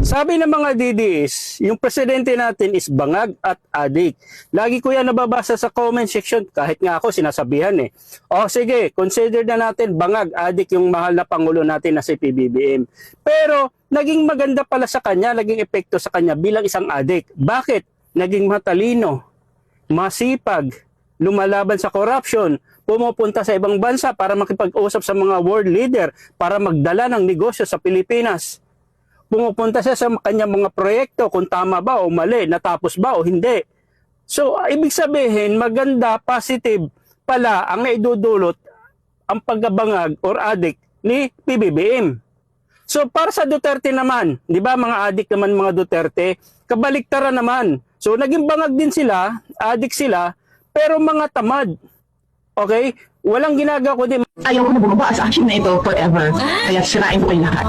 Sabi ng mga DDS, yung presidente natin is bangag at adik. Lagi ko yan nababasa sa comment section, kahit nga ako sinasabihan eh. O sige, consider na natin bangag, adik yung mahal na pangulo natin na si PBBM. Pero naging maganda pala sa kanya, naging epekto sa kanya bilang isang adik. Bakit? Naging matalino, masipag, lumalaban sa corruption, pumupunta sa ibang bansa para makipag-usap sa mga world leader, para magdala ng negosyo sa Pilipinas. Pumupunta siya sa kanyang mga proyekto kung tama ba o mali, natapos ba o hindi. So, ibig sabihin, maganda, positive pala ang naidudulot ang paggabangag or adik ni PBBM. So, para sa Duterte naman, di ba mga adik naman mga Duterte, kabaliktaran naman. So, naging bangag din sila, adik sila, pero mga tamad. Okay? Walang ginagawa kundi ayaw ko na bumaba sa action na ito forever. Kaya sirain ko kayo lahat.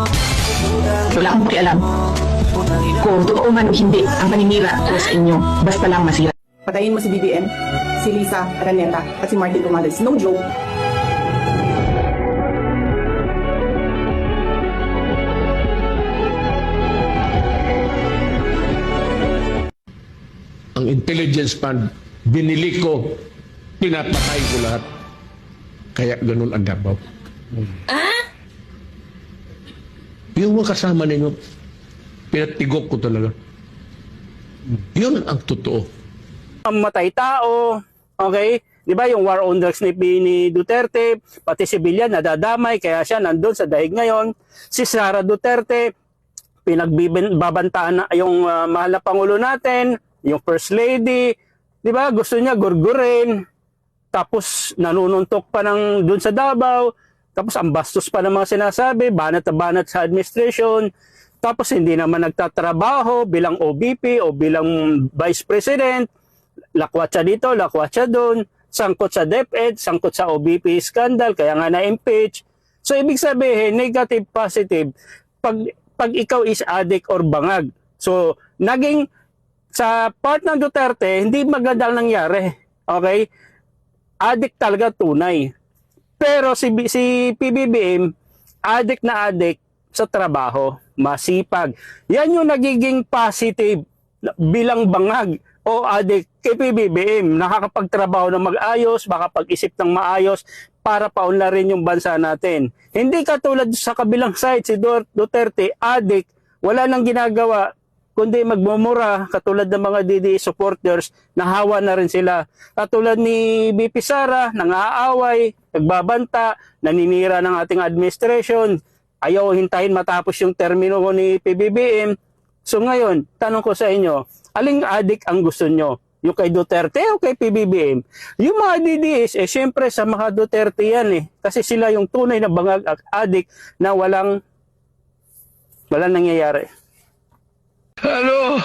Wala akong pakialam kung totoo man o hindi ang paninira ko sa inyo. Basta lang masira. Patayin mo si BBM, si Lisa Araneta at si Martin Romales. No joke. Ang intelligence fund, binili ko, pinapatay ko lahat. Kaya ganun ang Davao. Yung mga kasama ninyo, pinatigok ko talaga. Yun ang totoo. mamatay tao, okay? Di ba yung war on drugs ni Duterte, pati civilian nadadamay, kaya siya nandun sa daig ngayon. Si Sara Duterte, pinagbabantaan na yung mahal na Pangulo natin, yung First Lady, di ba? Gusto niya gurgurin, tapos nanununtok pa ng dun sa Davao, tapos ang bastos pa ng mga sinasabi, banat na banat sa administration, tapos hindi naman nagtatrabaho bilang OBP o bilang Vice President, lakwatsa dito, lakwatsa doon, sangkot sa DepEd, sangkot sa OBP scandal, kaya nga na-impeach. So ibig sabihin, negative, positive, pag ikaw is addict or bangag. So naging sa part ng Duterte, hindi magandang nangyari. Okay? Addict talaga tunay. Pero si PBBM, addict na addict sa trabaho, masipag. Yan yung nagiging positive bilang bangag o addict kay PBBM. Nakakapagtrabaho ng mag-ayos, makapag-isip ng maayos para paunlarin yung bansa natin. Hindi katulad sa kabilang side, si Duterte, addict, wala nang ginagawa, kundi magmumura, katulad ng mga DDE supporters, nahawa na rin sila. Katulad ni BP Sara, nang-aaway, nagbabanta, naninira ng ating administration, ayaw hintayin matapos yung termino ni PBBM. So ngayon, tanong ko sa inyo, aling addict ang gusto nyo? Yung kay Duterte o kay PBBM? Yung mga DDS, syempre sa mga Duterte yan eh. Kasi sila yung tunay na bangag at addict na walang nangyayari. Ano?